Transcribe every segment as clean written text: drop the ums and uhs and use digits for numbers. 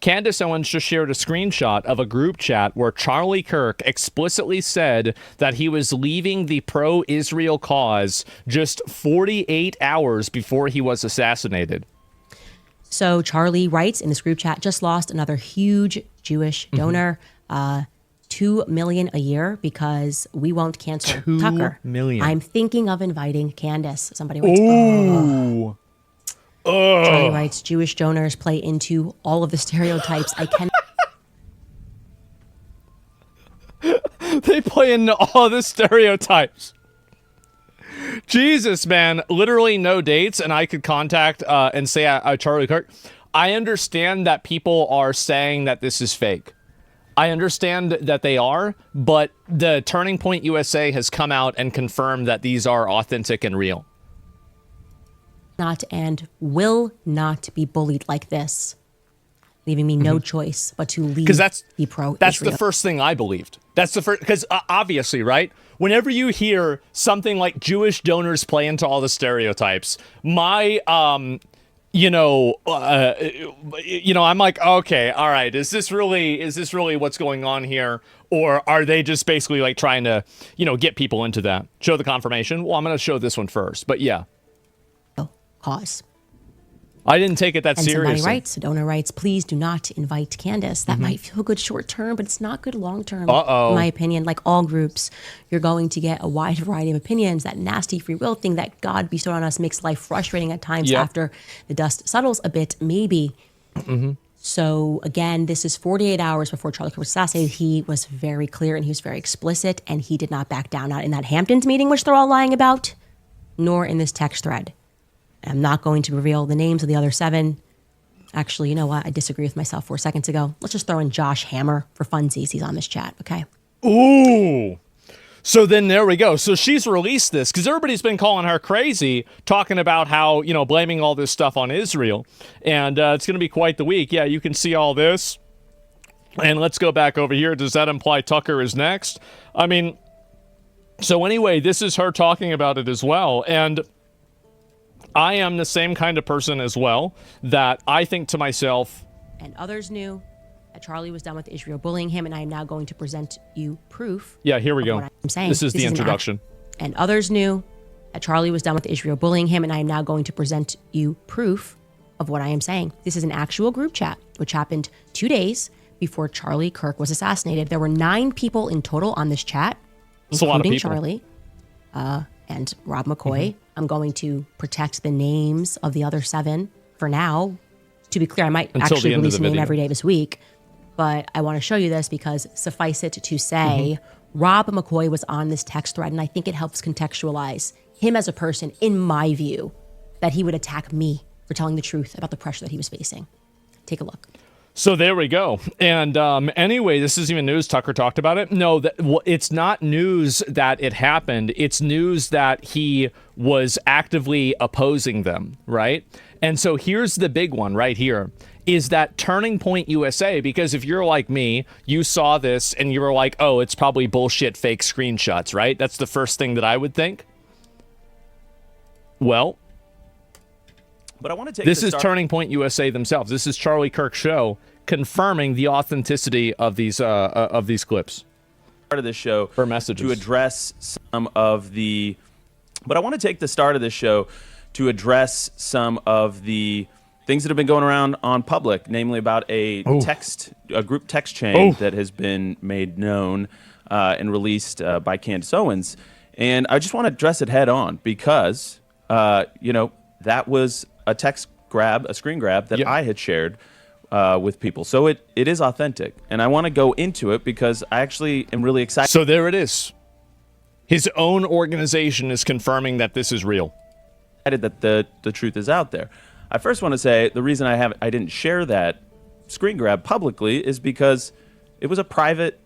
Candace Owens just shared a screenshot of a group chat where Charlie Kirk explicitly said that he was leaving the pro-Israel cause just 48 hours before he was assassinated. So Charlie writes in this group chat, just lost another huge Jewish donor, $2 million a year because we won't cancel Tucker. $2 million. I'm thinking of inviting Candace. Somebody writes, Ooh. Charlie writes, Jewish donors play into all of the stereotypes. I can. They play into all the stereotypes. Jesus, man. Literally no dates, and I could contact and say Charlie Kirk. I understand that people are saying that this is fake. I understand that they are, but the Turning Point USA has come out and confirmed that these are authentic and real. Not and will not be bullied like this, leaving me no choice but to leave the pro-Israel. That's the first thing I believed. That's the first, because obviously, right? Whenever you hear something like Jewish donors play into all the stereotypes, my, I'm like, okay, all right, is this really what's going on here? Or are they just basically like trying to, get people into that? Show the confirmation? Well, I'm going to show this one first, but yeah. Cause. I didn't take it that and seriously. Somebody writes, a donor writes, please do not invite Candace. That might feel good short term, but it's not good long term. Uh-oh. In my opinion, like all groups, you're going to get a wide variety of opinions. That nasty free will thing that God bestowed on us makes life frustrating at times after the dust settles a bit, maybe. So again, this is 48 hours before Charlie Kirk was assassinated. He was very clear and he was very explicit, and he did not back down, not in that Hamptons meeting, which they're all lying about, nor in this text thread. I'm not going to reveal the names of the other 7. Actually, you know what? I disagree with myself 4 seconds ago. Let's just throw in Josh Hammer for funsies. He's on this chat, okay? Ooh. So then there we go. So she's released this because everybody's been calling her crazy, talking about how, blaming all this stuff on Israel. And it's going to be quite the week. Yeah, you can see all this. And let's go back over here. Does that imply Tucker is next? I mean, so anyway, this is her talking about it as well. And I am the same kind of person as well, that I think to myself, and others knew that Charlie was done with Israel bullying him, and I am now going to present you proof. Yeah, here we go. I'm saying. This is the introduction. And others knew that Charlie was done with Israel bullying him, and I am now going to present you proof of what I am saying. This is an actual group chat, which happened 2 days before Charlie Kirk was assassinated. There were 9 people in total on this chat, including Charlie and Rob McCoy. I'm going to protect the names of the other 7 for now. To be clear, I might actually release a name every day this week, but I want to show you this because suffice it to say, Rob McCoy was on this text thread, and I think it helps contextualize him as a person, in my view, that he would attack me for telling the truth about the pressure that he was facing. Take a look. So there we go. And anyway, this isn't even news. Tucker talked about it. No, it's not news that it happened. It's news that he was actively opposing them, right? And so here's the big one right here, is that Turning Point USA, because if you're like me, you saw this and you were like, oh, it's probably bullshit fake screenshots, right? That's the first thing that I would think. Well, but I want to take this is Turning Point USA themselves. This is Charlie Kirk's show confirming the authenticity of these clips. Part of this show or messages to address some of the, but I want to take the start of this show to address some of the things that have been going around on public, namely about a group text chain that has been made known and released by Candace Owens, and I just want to address it head on because that was a screen grab that I had shared with people. So it is authentic. And I want to go into it because I actually am really excited. So there it is. His own organization is confirming that this is real. That the truth is out there. I first want to say the reason I didn't share that screen grab publicly is because it was a private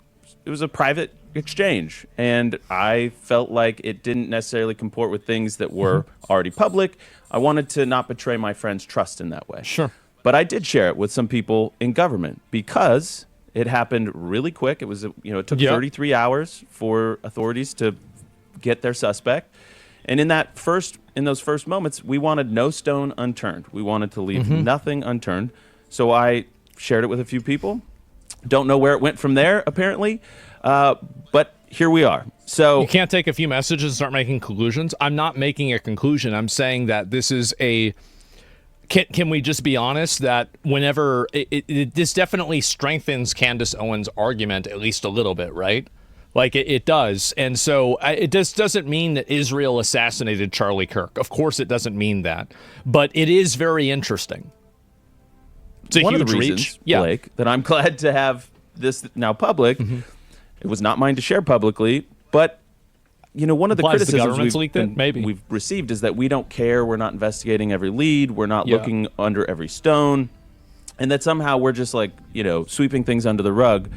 exchange, and I felt like it didn't necessarily comport with things that were already public. I wanted to not betray my friend's trust in that way. Sure. But I did share it with some people in government because it happened really quick. It was, it took 33 hours for authorities to get their suspect. And in those first moments, we wanted no stone unturned. We wanted to leave nothing unturned. So I shared it with a few people. Don't know where it went from there, apparently. But here we are. So you can't take a few messages and start making conclusions. I'm not making a conclusion. I'm saying that this is a... Can we just be honest that whenever... this definitely strengthens Candace Owens' argument at least a little bit, right? Like, it does. And so it just doesn't mean that Israel assassinated Charlie Kirk. Of course it doesn't mean that. But it is very interesting. It's a one huge of the reasons, reach. Yeah. Blake, that I'm glad to have this now public. Mm-hmm. It was not mine to share publicly, but one of the Implies the criticisms government's leaked it? Maybe. we've received is that we don't care, we're not investigating every lead, we're not looking under every stone, and that somehow we're just like, sweeping things under the rug.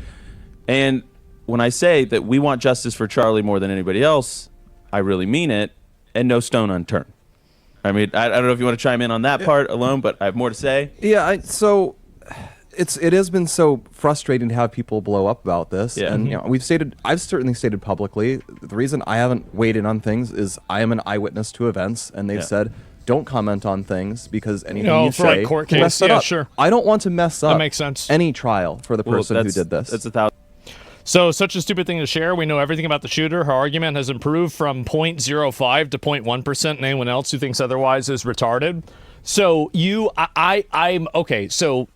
And when I say that we want justice for Charlie more than anybody else, I really mean it, and no stone unturned. I mean, I don't know if you want to chime in on that part alone, but I have more to say. Yeah, so it has been so frustrating to have people blow up about this. Yeah. And I've certainly stated publicly, the reason I haven't weighed in on things is I am an eyewitness to events, and they've said, don't comment on things because anything you for say like court can mess case. it Yeah, up. sure. I don't want to mess up makes sense. any trial for the person who did this. That's 1,000. So, such a stupid thing to share. We know everything about the shooter. Her argument has improved from 0.05 to 0.1%, and anyone else who thinks otherwise is retarded. So, I'm okay. So,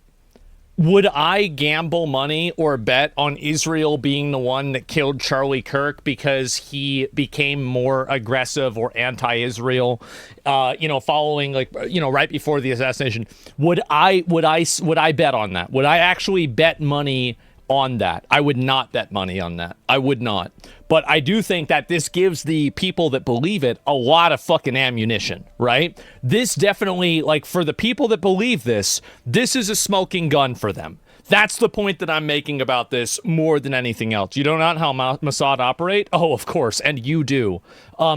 would I gamble money or bet on Israel being the one that killed Charlie Kirk because he became more aggressive or anti-Israel, following right before the assassination? Would I bet on that? Would I actually bet money on that? I would not bet money on that. I would not. But I do think that this gives the people that believe it a lot of fucking ammunition, right? This definitely, for the people that believe this is a smoking gun for them. That's the point that I'm making about this more than anything else. You don't know how Mossad operate? Oh, of course, and you do.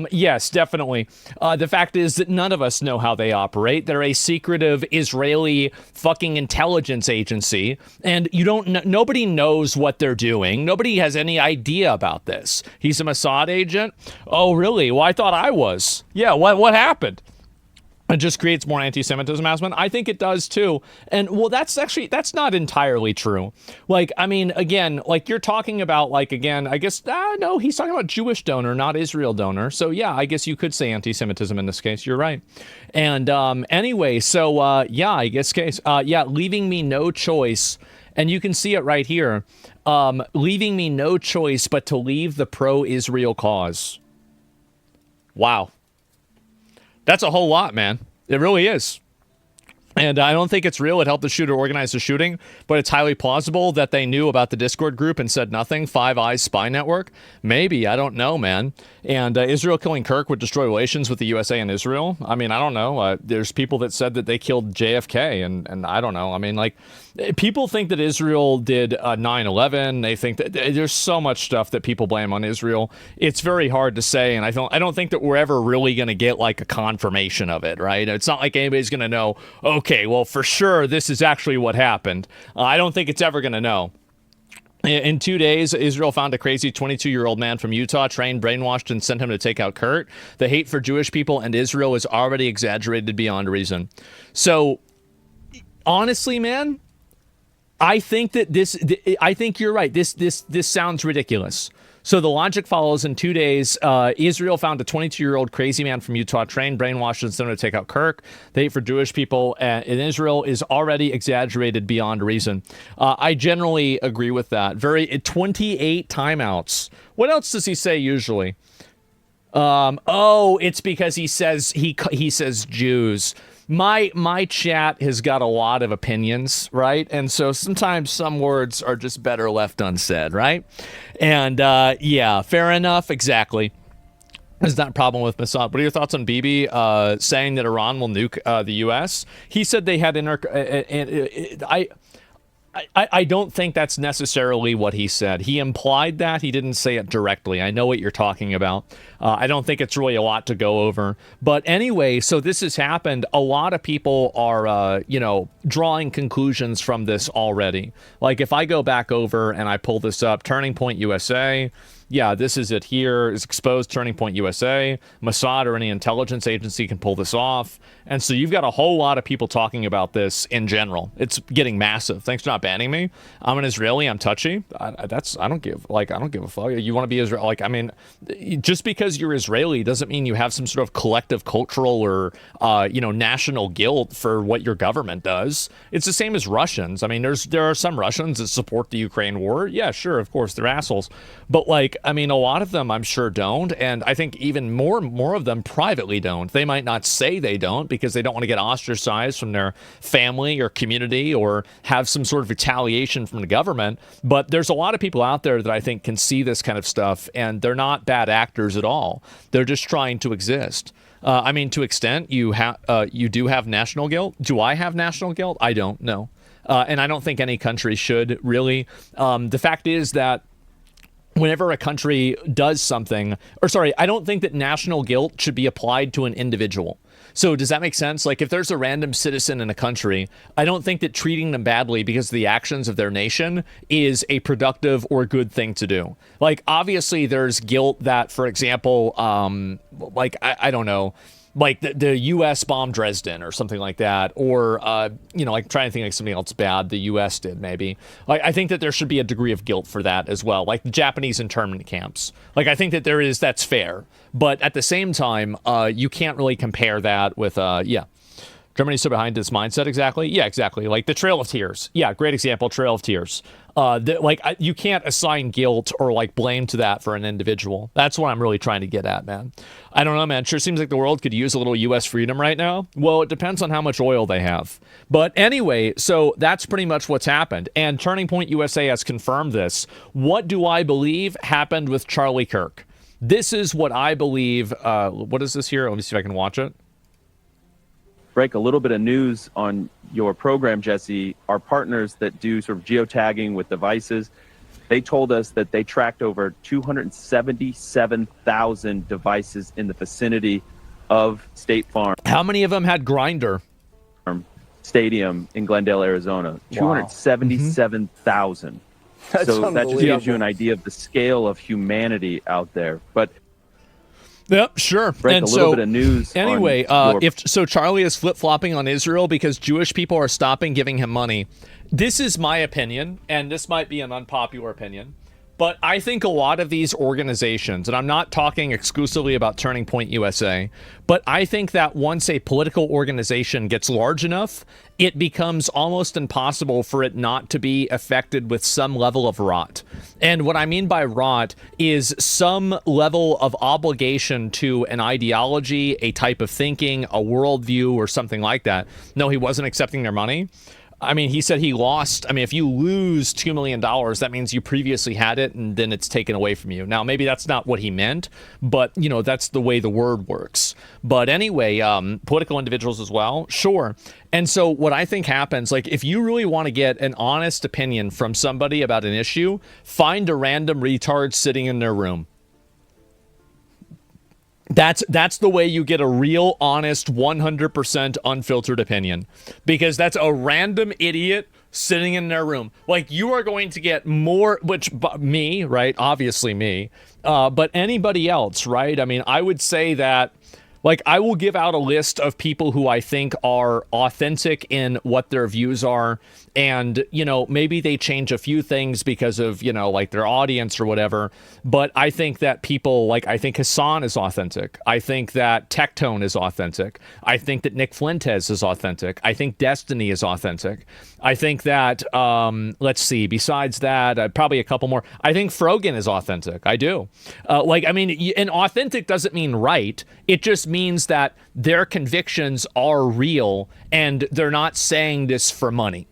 Yes, definitely. The fact is that none of us know how they operate. They're a secretive Israeli fucking intelligence agency, and nobody knows what they're doing. Nobody has any idea about this. He's a Mossad agent? Oh, really? Well, I thought I was. Yeah, what happened? It just creates more anti-Semitism, Asman. I think it does too. And that's not entirely true. Again, you're talking about, I guess, no, he's talking about Jewish donor, not Israel donor. So yeah, I guess you could say anti-Semitism in this case. You're right. And anyway, so I guess case, leaving me no choice. And you can see it right here. Leaving me no choice but to leave the pro-Israel cause. Wow. That's a whole lot, man. It really is. And I don't think it's real. It helped the shooter organize the shooting, but it's highly plausible that they knew about the Discord group and said nothing. Five Eyes spy network? Maybe. I don't know, man. And Israel killing Kirk would destroy relations with the USA and Israel? I mean, I don't know. There's people that said that they killed JFK, and I don't know. I mean, people think that Israel did 9/11. They think that there's so much stuff that people blame on Israel. It's very hard to say, and I don't think that we're ever really going to get a confirmation of it, right? It's not like anybody's going to know, okay, well, for sure, this is actually what happened. I don't think it's ever going to know. In 2 days, Israel found a crazy 22-year-old man from Utah, trained, brainwashed, and sent him to take out Kurt. The hate for Jewish people and Israel is already exaggerated beyond reason. So, honestly, man, I think that I think you're right. This sounds ridiculous. So the logic follows. In 2 days, Israel found a 22-year-old crazy man from Utah, trained, brainwashed, and sent him to take out Kirk. The hate for Jewish people in Israel is already exaggerated beyond reason. I generally agree with that. 28 timeouts. What else does he say usually? It's because he says he says Jews. My chat has got a lot of opinions, right? And so sometimes some words are just better left unsaid, right? And fair enough, exactly. There's not a problem with Mossad. What are your thoughts on Bibi saying that Iran will nuke the U.S.? He said they had I don't think that's necessarily what he said. He implied that. He didn't say it directly. I know what you're talking about. I don't think it's really a lot to go over. But anyway, so this has happened. A lot of people are, drawing conclusions from this already. If I go back over and I pull this up, Turning Point USA, yeah, this is it here, is exposed, Turning Point USA, Mossad or any intelligence agency can pull this off. And so you've got a whole lot of people talking about this in general. It's getting massive. Thanks for not banning me. I'm an Israeli. I'm touchy. I don't give a fuck. You want to be Israel? Like, I mean, just because you're Israeli doesn't mean you have some sort of collective cultural or, national guilt for what your government does. It's the same as Russians. I mean, there are some Russians that support the Ukraine war. Yeah, sure. Of course, they're assholes. But like, I mean, a lot of them I'm sure don't. And I think even more of them privately don't. They might not say they don't because they don't want to get ostracized from their family or community or have some sort of retaliation from the government. But there's a lot of people out there that I think can see this kind of stuff, and they're not bad actors at all. They're just trying to exist. I mean, to extent you do have national guilt. Do I have national guilt? I don't know. And I don't think any country should really. The fact is that whenever a country does something, I don't think that national guilt should be applied to an individual. So does that make sense? Like if there's a random citizen in a country, I don't think that treating them badly because of the actions of their nation is a productive or good thing to do. Like obviously there's guilt that, for example, I don't know, like the U.S. bombed Dresden or something like that, or like trying to think like something else bad the U.S. did maybe. Like I think that there should be a degree of guilt for that as well, like the Japanese internment camps. Like I think that that's fair, but at the same time, you can't really compare that with Germany's so behind this mindset. Exactly. Yeah, exactly. Like the Trail of Tears. Yeah, great example. Trail of Tears. You can't assign guilt or like blame to that for an individual. That's what I'm really trying to get at, man. I don't know, man. It sure seems like the world could use a little U.S. freedom right now. Well, it depends on how much oil they have. But anyway, so that's pretty much what's happened. And Turning Point USA has confirmed this. What do I believe happened with Charlie Kirk? This is what I believe. What is this here? Let me see if I can watch it. Break a little bit of news on your program, Jesse. Our partners that do sort of geotagging with devices, they told us that they tracked over 277,000 devices in the vicinity of State Farm. How many of them had Grindr? Stadium in Glendale, Arizona. Wow. 277,000. So that just gives you an idea of the scale of humanity out there. But yep, sure. Break a little bit of news. Anyway, Charlie is flip-flopping on Israel because Jewish people are stopping giving him money. This is my opinion, and this might be an unpopular opinion, but I think a lot of these organizations, and I'm not talking exclusively about Turning Point USA, but I think that once a political organization gets large enough, it becomes almost impossible for it not to be affected with some level of rot. And what I mean by rot is some level of obligation to an ideology, a type of thinking, a worldview, or something like that. No, he wasn't accepting their money. I mean, he said he lost. I mean, if you lose $2 million, that means you previously had it and then it's taken away from you. Now, maybe that's not what he meant, but, that's the way the word works. But anyway, political individuals as well. Sure. And so what I think happens, like if you really want to get an honest opinion from somebody about an issue, find a random retard sitting in their room. That's the way you get a real, honest, 100% unfiltered opinion, because that's a random idiot sitting in their room. Like you are going to get more, me, right? Obviously me, but anybody else, right? I mean, I would say that, like, I will give out a list of people who I think are authentic in what their views are. And, maybe they change a few things because of, like their audience or whatever. But I think that people, I think Hassan is authentic. I think that Tectone is authentic. I think that Nick Fuentes is authentic. I think CatDany is authentic. I think that, besides that, probably a couple more. I think Frogan is authentic. I do. And authentic doesn't mean right. It just means that their convictions are real and they're not saying this for money.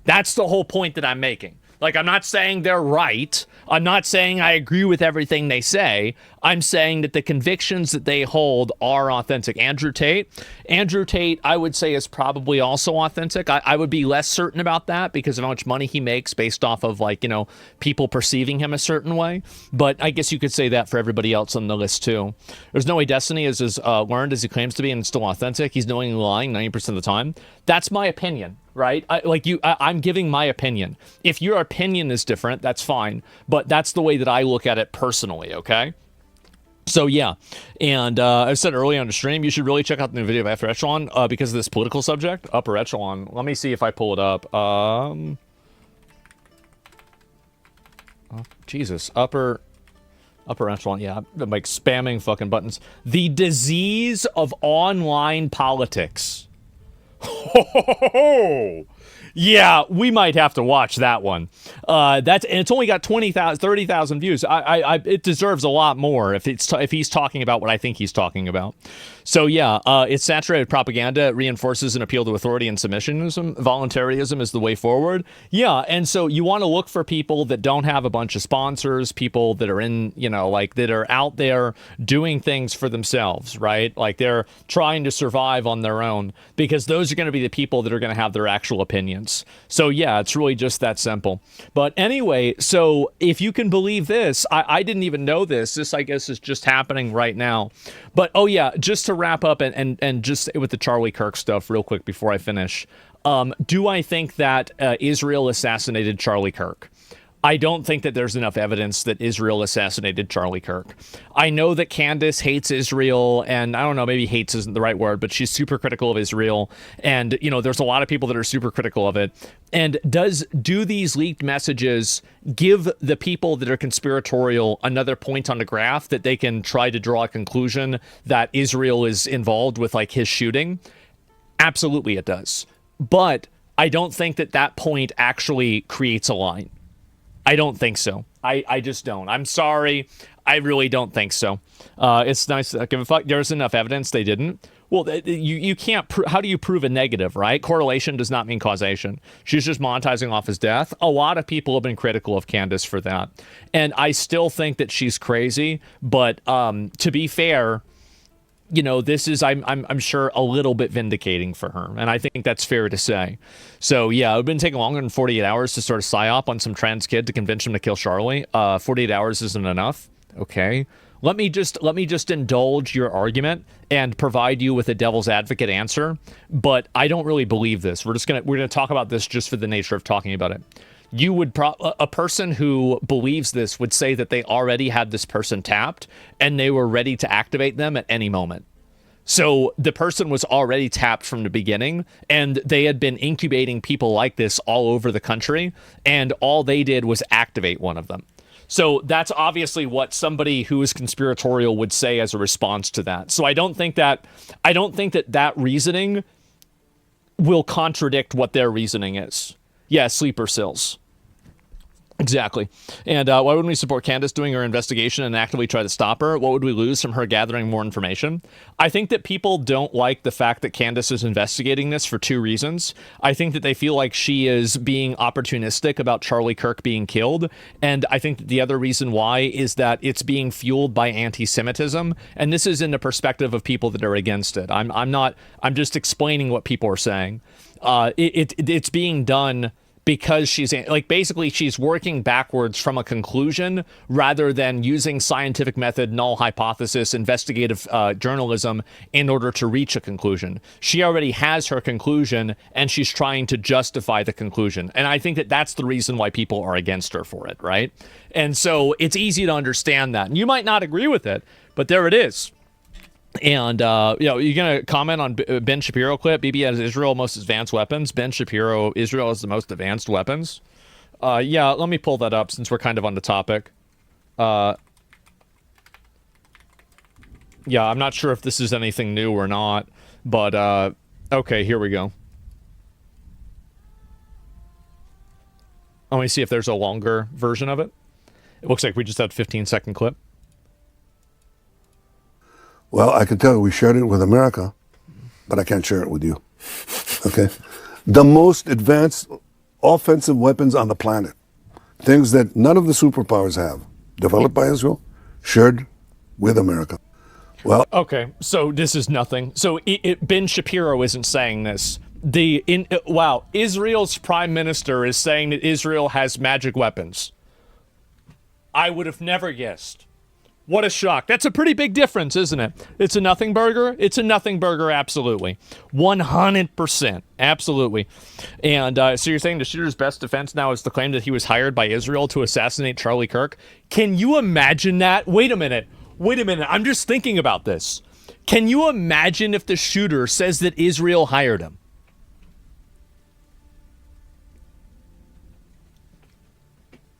That's the whole point that I'm making. Like, I'm not saying they're right. I'm not saying I agree with everything they say. I'm saying that the convictions that they hold are authentic. Andrew Tate, I would say, is probably also authentic. I would be less certain about that because of how much money he makes based off of, people perceiving him a certain way. But I guess you could say that for everybody else on the list, too. There's no way CatDany is as learned as he claims to be and still authentic. He's knowingly lying 90% of the time. That's my opinion. right? I'm giving my opinion. If your opinion is different, that's fine. But that's the way that I look at it personally, okay? So, yeah. And I said earlier on the stream, you should really check out the new video of Upper Echelon because of this political subject. Upper Echelon. Let me see if I pull it up. Jesus. Upper Echelon. Yeah, I'm like spamming fucking buttons. The disease of online politics. Yeah, we might have to watch that one. And it's only got 30,000 views. It deserves a lot more if he's talking about what I think he's talking about. So yeah, it's saturated propaganda. It reinforces an appeal to authority and submissionism. Voluntarism is the way forward. Yeah, and so you want to look for people that don't have a bunch of sponsors, people that are that are out there doing things for themselves, right? Like they're trying to survive on their own, because those are going to be the people that are going to have their actual opinions. So yeah, it's really just that simple. But anyway, so if you can believe this, I didn't even know this. This, I guess, is just happening right now. But oh yeah, just to wrap up and just with the Charlie Kirk stuff real quick before I finish. Do I think that Israel assassinated Charlie Kirk? I don't think that there's enough evidence that Israel assassinated Charlie Kirk. I know that Candace hates Israel, and I don't know, maybe hates isn't the right word, but she's super critical of Israel. And, there's a lot of people that are super critical of it. And do these leaked messages give the people that are conspiratorial another point on the graph that they can try to draw a conclusion that Israel is involved with, like, his shooting? Absolutely it does. But I don't think that point actually creates a line. I don't think so. I just don't. I'm sorry. I really don't think so. It's nice to give a fuck. There's enough evidence they didn't. Well, you can't. How do you prove a negative, right? Correlation does not mean causation. She's just monetizing off his death. A lot of people have been critical of Candace for that. And I still think that she's crazy. But to be fair, this is, I'm sure, a little bit vindicating for her. And I think that's fair to say. So, yeah, it would have been taking longer than 48 hours to sort of psyop on some trans kid to convince him to kill Charlie. 48 hours isn't enough. Okay. Let me just indulge your argument and provide you with a devil's advocate answer. But I don't really believe this. We're gonna talk about this just for the nature of talking about it. You would a person who believes this would say that they already had this person tapped and they were ready to activate them at any moment. So the person was already tapped from the beginning, and they had been incubating people like this all over the country, and all they did was activate one of them. So that's obviously what somebody who is conspiratorial would say as a response to that. So I don't think that reasoning will contradict what their reasoning is. Yeah, sleeper cells. Exactly. And why wouldn't we support Candace doing her investigation and actively try to stop her? What would we lose from her gathering more information? I think that people don't like the fact that Candace is investigating this for two reasons. I think that they feel like she is being opportunistic about Charlie Kirk being killed. And I think that the other reason why is that it's being fueled by anti-Semitism. And this is in the perspective of people that are against it. I'm just explaining what people are saying. It's being done because she's working backwards from a conclusion rather than using scientific method, null hypothesis, investigative journalism in order to reach a conclusion. She already has her conclusion, and she's trying to justify the conclusion. And I think that that's the reason why people are against her for it, right? And so it's easy to understand that. And you might not agree with it, but there it is. And, you're going to comment on Ben Shapiro clip? BB has Israel most advanced weapons. Ben Shapiro, Israel has the most advanced weapons. Yeah, let me pull that up since we're kind of on the topic. Yeah, I'm not sure if this is anything new or not, but, okay, here we go. Let me see if there's a longer version of it. It looks like we just had a 15-second clip. Well, I can tell you we shared it with America, but I can't share it with you. Okay? The most advanced offensive weapons on the planet, things that none of the superpowers have, developed by Israel, shared with America. Well, okay, so this is nothing. So Ben Shapiro isn't saying this. Israel's prime minister is saying that Israel has magic weapons. I would have never guessed. What a shock. That's a pretty big difference, isn't it? It's a nothing burger. It's a nothing burger, absolutely. 100%. Absolutely. And so you're saying the shooter's best defense now is the claim that he was hired by Israel to assassinate Charlie Kirk? Can you imagine that? Wait a minute. I'm just thinking about this. Can you imagine if the shooter says that Israel hired him?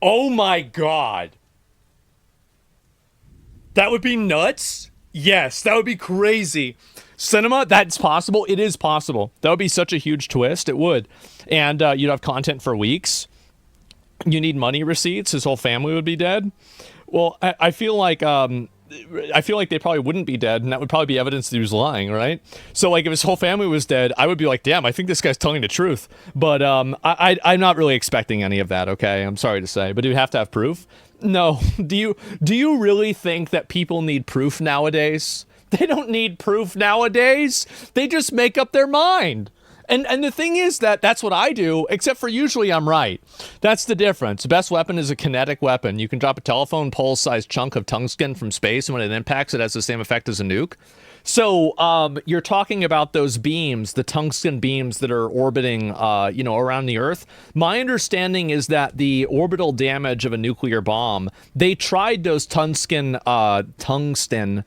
Oh my God. That would be nuts. Yes, that would be crazy. Cinema, that's possible. It is possible. That would be such a huge twist. It would. And you'd have content for weeks. You need money receipts. His whole family would be dead. Well, I feel like they probably wouldn't be dead, and that would probably be evidence that he was lying, right? So, like, if his whole family was dead, I would be like, damn, I think this guy's telling the truth. But I'm not really expecting any of that, okay? I'm sorry to say. But do you have to have proof? No. Do you really think that people need proof nowadays? They don't need proof nowadays. They just make up their mind. And the thing is that's what I do, except for usually I'm right. That's the difference. The best weapon is a kinetic weapon. You can drop a telephone pole-sized chunk of tungsten from space, and when it impacts, it has the same effect as a nuke. So you're talking about those beams, the tungsten beams that are orbiting, around the Earth. My understanding is that the orbital damage of a nuclear bomb, they tried those tungsten beams,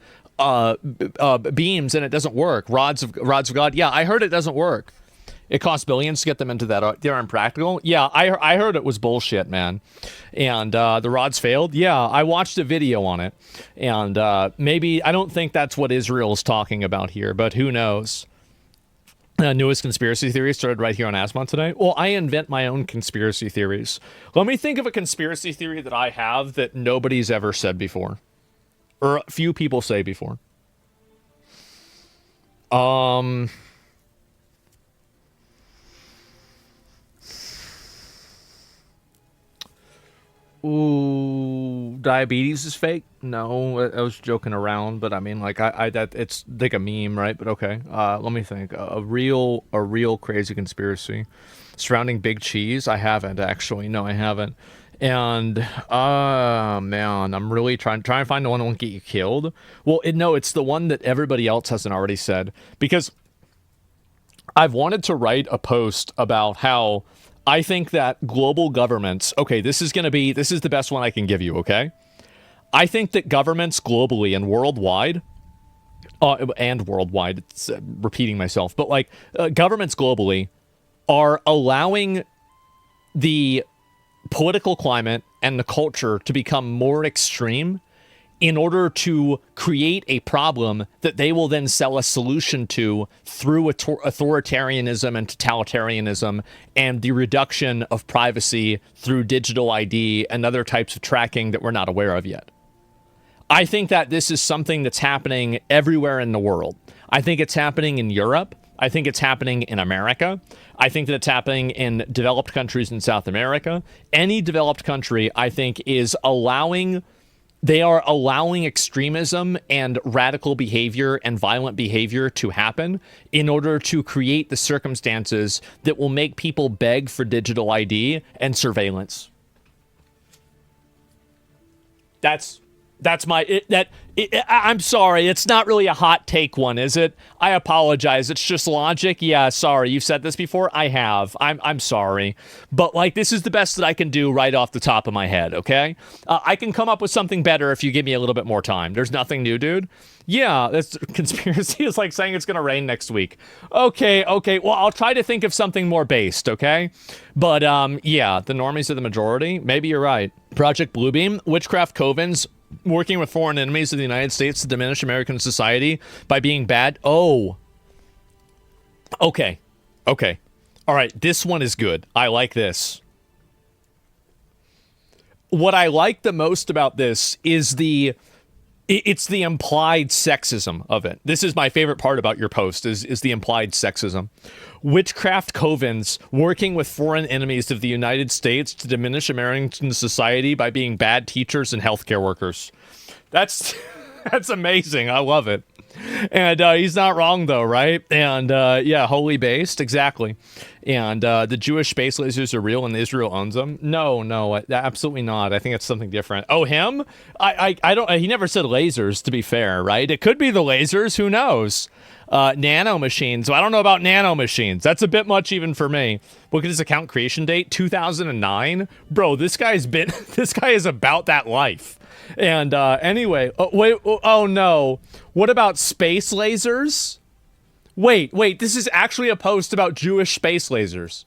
and it doesn't work. Rods of God. Yeah, I heard it doesn't work. It costs billions to get them into that. They're impractical. Yeah, I heard it was bullshit, man. And the rods failed. Yeah, I watched a video on it. And maybe, I don't think that's what Israel's talking about here, but who knows? Newest conspiracy theory started right here on Asmongold today. Well, I invent my own conspiracy theories. Let me think of a conspiracy theory that I have that nobody's ever said before. Or few people say before. Ooh, diabetes is fake? No, I was joking around, but I mean, like, that it's like a meme, right? But okay, let me think. A real crazy conspiracy surrounding big cheese. I haven't actually. No, I haven't. And man, I'm really trying to find the one that won't get you killed. Well, it's the one that everybody else hasn't already said, because I've wanted to write a post about how I think that global governments, okay, this is the best one I can give you, okay? I think that governments globally and worldwide, it's repeating myself, but like governments globally are allowing the political climate and the culture to become more extreme in order to create a problem that they will then sell a solution to through authoritarianism and totalitarianism and the reduction of privacy through digital ID and other types of tracking that we're not aware of yet. I think that this is something that's happening everywhere in the world. I think it's happening in Europe. I think it's happening in America. I think that it's happening in developed countries in South America. Any developed country, I think, they are allowing extremism and radical behavior and violent behavior to happen in order to create the circumstances that will make people beg for digital ID and surveillance. I'm sorry, it's not really a hot take one, is it? I apologize. It's just logic. Yeah, sorry. You've said this before? I have. I'm sorry. But like, this is the best that I can do right off the top of my head, okay? I can come up with something better if you give me a little bit more time. There's nothing new, dude. Yeah, that's conspiracy is like saying it's going to rain next week. Okay. Well, I'll try to think of something more based, okay? But yeah, the normies are the majority. Maybe you're right. Project Bluebeam, witchcraft covens working with foreign enemies of the United States to diminish American society by being bad. Oh. Okay. All right, this one is good. I like this. What I like the most about this is it's the implied sexism of it. This is my favorite part about your post is the implied sexism. Witchcraft covens working with foreign enemies of the United States to diminish American society by being bad teachers and healthcare workers. That's That's amazing. I love it. And he's not wrong, though, right? And yeah, wholly based, exactly. And the Jewish space lasers are real and Israel owns them. No, absolutely not. I think it's something different. Oh, him? I don't. He never said lasers, to be fair, right? It could be the lasers. Who knows? Nano machines. So I don't know about nano machines. That's a bit much even for me. Look at his account creation date, 2009. Bro, this guy is about that life. And anyway, oh no. What about space lasers? Wait, this is actually a post about Jewish space lasers.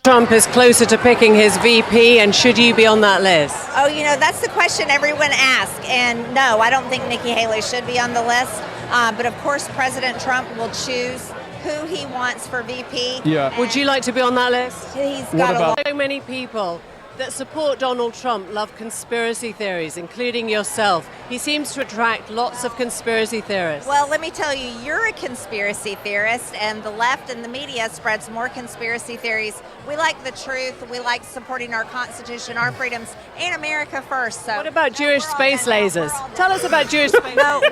Trump is closer to picking his VP, and should you be on that list? Oh, that's the question everyone asks. And no, I don't think Nikki Haley should be on the list. But of course, President Trump will choose who he wants for VP. Yeah. Would you like to be on that list? He's got a lot. So many people that support Donald Trump love conspiracy theories, including yourself. He seems to attract lots of conspiracy theorists. Well, let me tell you, you're a conspiracy theorist, and the left and the media spreads more conspiracy theories. We like the truth. We like supporting our Constitution, our freedoms, and America first. So, what about Jewish space lasers? Tell us about Jewish space lasers. No,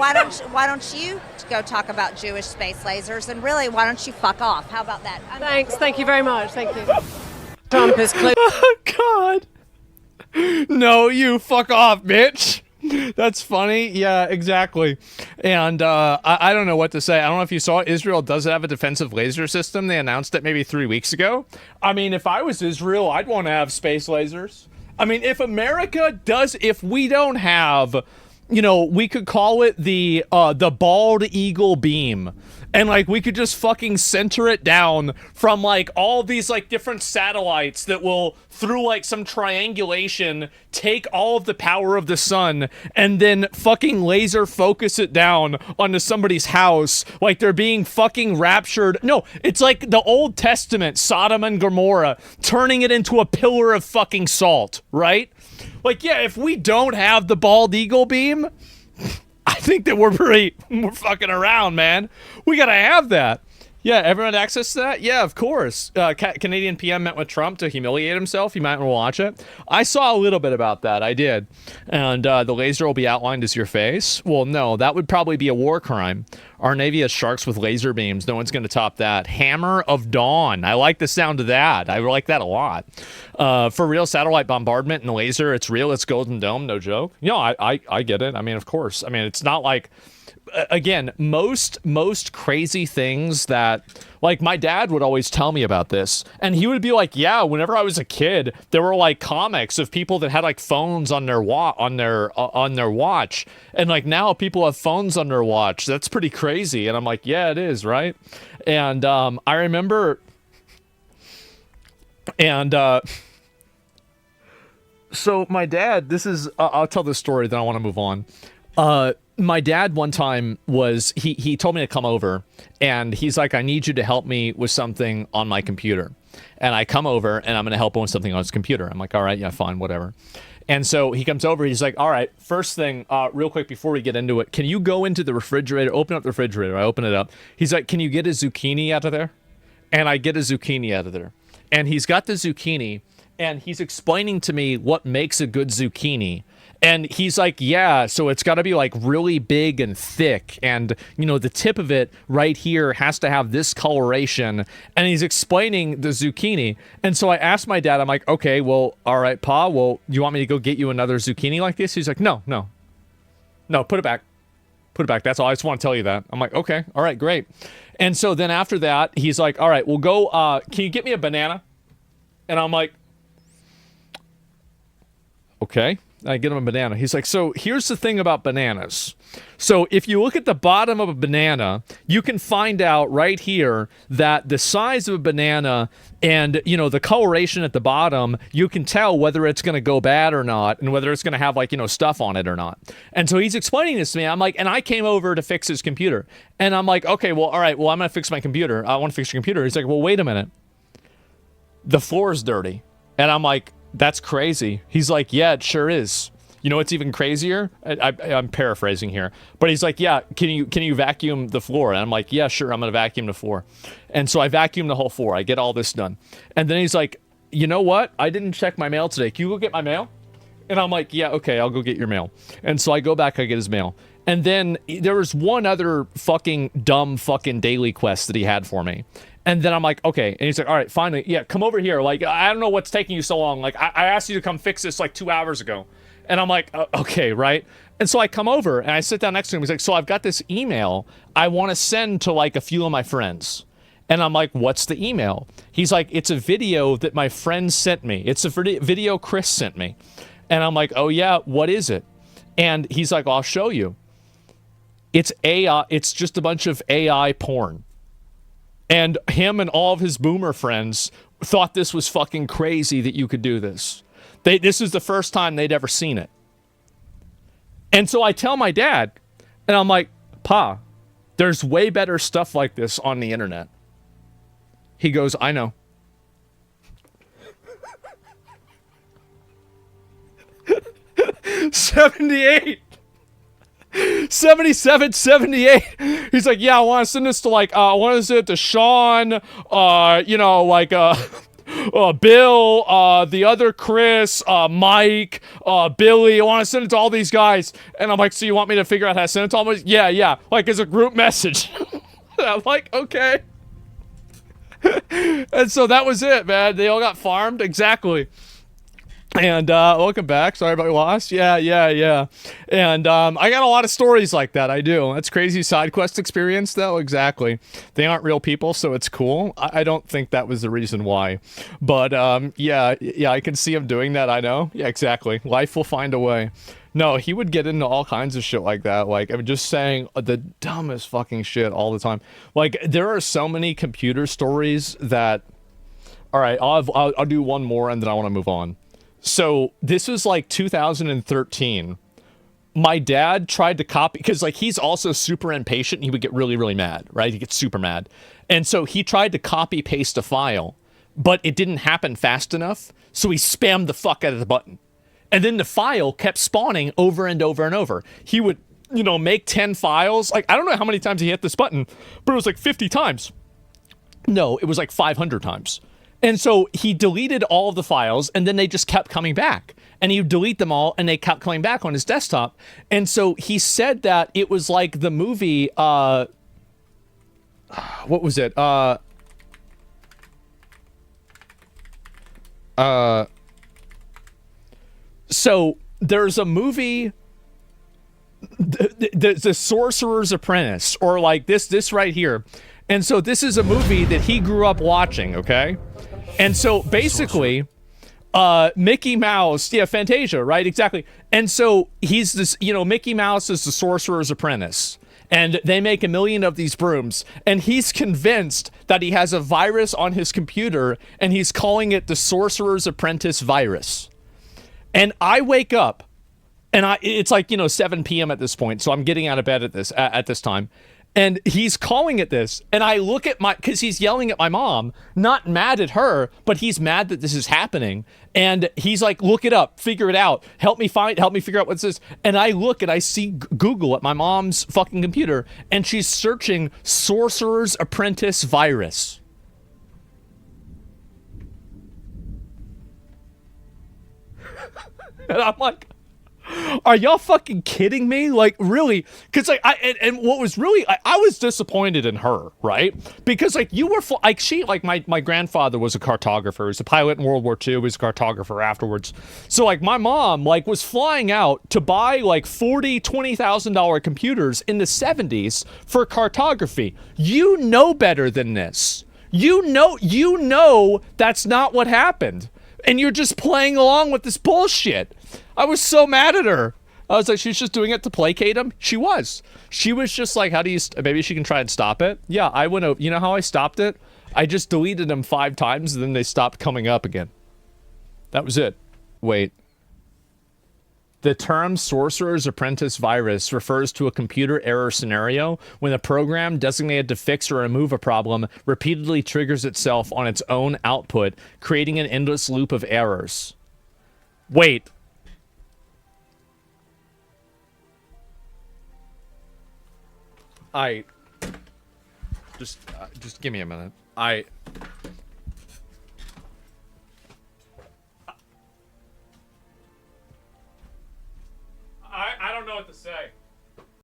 why don't you go talk about Jewish space lasers? And really, why don't you fuck off? How about that? Thanks. Thank you very much. Thank you. Trump is close. Oh, God. No, you fuck off, bitch. That's funny. Yeah, exactly. And I don't know what to say. I don't know if you saw, Israel does have a defensive laser system. They announced it maybe 3 weeks ago. I mean, if I was Israel, I'd want to have space lasers. I mean, if we don't have, we could call it the bald eagle beam. And like we could just fucking center it down from like all these like different satellites that will through like some triangulation take all of the power of the sun and then fucking laser focus it down onto somebody's house like they're being fucking raptured. No, it's like the Old Testament, Sodom and Gomorrah, turning it into a pillar of fucking salt, right? Like, yeah, if we don't have the bald eagle beam, I think that we're fucking around, man. We gotta have that. Yeah, everyone had access to that? Yeah, of course. Canadian PM met with Trump to humiliate himself. You might want to watch it. I saw a little bit about that. I did. And the laser will be outlined as your face. Well, no, that would probably be a war crime. Our Navy has sharks with laser beams. No one's going to top that. Hammer of Dawn. I like the sound of that. I like that a lot. For real, satellite bombardment and laser, it's real. It's Golden Dome. No joke. I get it. I mean, of course. I mean, it's not like... Again, most crazy things that, like, my dad would always tell me about this, and he would be like, yeah, whenever I was a kid, there were like comics of people that had like phones on their watch, and like now people have phones on their watch. That's pretty crazy. And I'm like, yeah, it is, right? And I remember, and so my dad, this is I'll tell this story, then I want to move on. My dad one time he told me to come over, and he's like, I need you to help me with something on my computer. And I come over and I'm going to help him with something on his computer. I'm like, all right, yeah, fine, whatever. And so he comes over, he's like, all right, first thing, real quick before we get into it, can you go into the refrigerator, open up the refrigerator? I open it up. He's like, can you get a zucchini out of there? And I get a zucchini out of there. And he's got the zucchini, and he's explaining to me what makes a good zucchini. And he's like, yeah, so it's got to be like really big and thick. And, the tip of it right here has to have this coloration. And he's explaining the zucchini. And so I asked my dad, I'm like, okay, well, all right, Pa, well, you want me to go get you another zucchini like this? He's like, no, put it back. Put it back. That's all. I just want to tell you that. I'm like, okay, all right, great. And so then after that, he's like, all right, we'll go, can you get me a banana? And I'm like, okay. I get him a banana. He's like, so here's the thing about bananas. So if you look at the bottom of a banana, you can find out right here that the size of a banana and, the coloration at the bottom, you can tell whether it's going to go bad or not, and whether it's going to have like, stuff on it or not. And so he's explaining this to me. I'm like, and I came over to fix his computer. And I'm like, okay, well, all right, well, I'm going to fix my computer. I want to fix your computer. He's like, well, wait a minute. The floor is dirty. And I'm like, that's crazy. He's like, yeah, it sure is. You know what's even crazier? I'm paraphrasing here, but he's like, yeah, can you vacuum the floor? And I'm like, yeah, sure, I'm gonna vacuum the floor. And so I vacuum the whole floor. I get all this done. And then he's like, you know what? I didn't check my mail today. Can you go get my mail? And I'm like, yeah, okay, I'll go get your mail. And so I go back, I get his mail. And then there was one other fucking dumb fucking daily quest that he had for me. And then I'm like, okay. And he's like, all right, finally, yeah, come over here. Like, I don't know what's taking you so long. Like, I asked you to come fix this like 2 hours ago. And I'm like, okay, right? And so I come over and I sit down next to him. He's like, so I've got this email I want to send to like a few of my friends. And I'm like, what's the email? He's like, it's a video that my friend sent me. It's a video Chris sent me. And I'm like, oh yeah, what is it? And he's like, I'll show you. It's AI. It's just a bunch of AI porn. And him and all of his boomer friends thought this was fucking crazy that you could do this. This is the first time they'd ever seen it. And so I tell my dad, and I'm like, Pa, there's way better stuff like this on the internet. He goes, I know. $78. 77, 78. He's like, yeah, I want to send this to like, I want to send it to Sean, you know, like, Bill, the other Chris, Mike, Billy. I want to send it to all these guys. And I'm like, so you want me to figure out how to send it to all of them? Yeah. Like, as a group message. I'm like, okay. And so that was it, man. They all got farmed. Exactly. And welcome back. Sorry about your loss. Yeah. And I got a lot of stories like that. I do. That's crazy side quest experience, though. Exactly. They aren't real people, so it's cool. I don't think that was the reason why. But yeah, I can see him doing that. I know. Yeah, exactly. Life will find a way. No, he would get into all kinds of shit like that. Like, I'm just saying the dumbest fucking shit all the time. Like, there are so many computer stories that... All right, I'll do one more and then I want to move on. So this was like 2013. My dad tried to copy, because like he's also super impatient. He would get really, really mad, right? He gets super mad. And so he tried to copy paste a file, but it didn't happen fast enough. So he spammed the fuck out of the button. And then the file kept spawning over and over and over. He would, you know, make 10 files. Like, I don't know how many times he hit this button, but it was like 50 times. No, it was like 500 times. And so he deleted all of the files, and then they just kept coming back. And he would delete them all, and they kept coming back on his desktop. And so he said that it was like the movie, what was it? So there's a movie, the Sorcerer's Apprentice, or like this right here. And so this is a movie that he grew up watching, okay? And so basically, Mickey Mouse, yeah, Fantasia, right? Exactly. And so he's this, you know, Mickey Mouse is the Sorcerer's Apprentice. And they make 1 million of these brooms. And he's convinced that he has a virus on his computer, and he's calling it the Sorcerer's Apprentice virus. And I wake up, and it's like, you know, 7 p.m. at this point, so I'm getting out of bed at this time. And he's calling it this, and I look at because he's yelling at my mom, not mad at her, but he's mad that this is happening. And he's like, look it up, figure it out, help me figure out what's this. And I look and I see Google at my mom's fucking computer, and she's searching Sorcerer's Apprentice virus. And I'm like, are y'all fucking kidding me? Like, really? Because like and what was really, I was disappointed in her, right? Because like you were like my grandfather was a cartographer. He was a pilot in World War II. He was a cartographer afterwards. So like my mom like was flying out to buy like $20,000 computers in the 70s for cartography. You know better than this. You know that's not what happened. And you're just playing along with this bullshit. I was so mad at her. I was like, she's just doing it to placate him. She was just like, how do you, maybe she can try and stop it. Yeah, I went over, you know how I stopped it? I just deleted them 5 times and then they stopped coming up again. That was it. Wait. The term Sorcerer's Apprentice virus refers to a computer error scenario when a program designated to fix or remove a problem repeatedly triggers itself on its own output, creating an endless loop of errors. Wait. Just give me a minute. what to say.